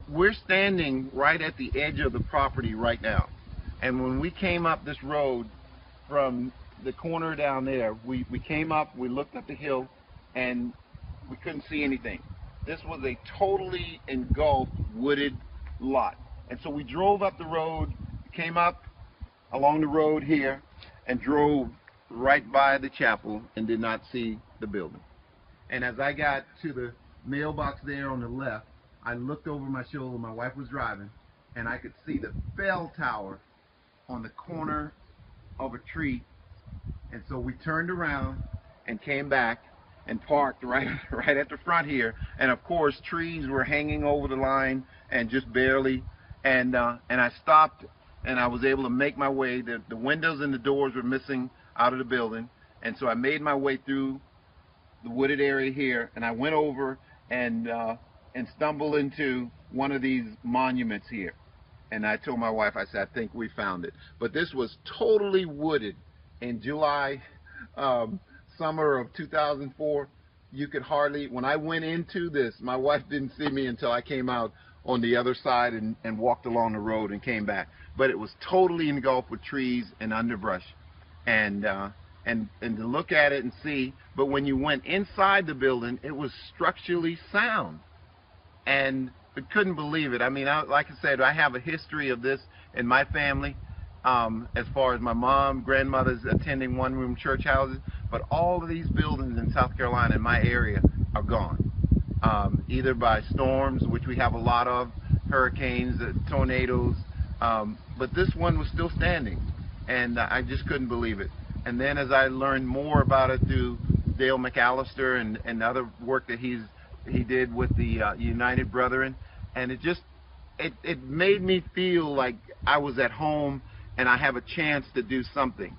We're standing right at the edge of the property right now. And when we came up this road from the corner down there, we came up, we looked up the hill, and we couldn't see anything. This was a totally engulfed wooded lot. And so we drove up the road, came up along the road here, and drove right by the chapel and did not see the building. And as I got to the mailbox there on the left, I looked over my shoulder, my wife was driving, and I could see the bell tower on the corner of a tree. And so we turned around and came back and parked right at the front here. And of course, trees were hanging over the line and just barely. And I stopped, and I was able to make my way. The windows and the doors were missing out of the building. And so I made my way through the wooded area here, and I went over and stumbled into one of these monuments here. And I told my wife, I said, I think we found it. But this was totally wooded. In July, summer of 2004, you could hardly, when I went into this, my wife didn't see me until I came out on the other side and walked along the road and came back. But it was totally engulfed with trees and underbrush. And to look at it and see, but when you went inside the building, it was structurally sound. And I couldn't believe it. I mean, like I said, I have a history of this in my family, as far as my mom, grandmothers attending one-room church houses. But all of these buildings in South Carolina in my area are gone, either by storms, which we have a lot of, hurricanes, tornadoes. But this one was still standing, and I just couldn't believe it. And then as I learned more about it through Dale McAllister and other work that he did with the United Brethren, and it made me feel like I was at home and I have a chance to do something.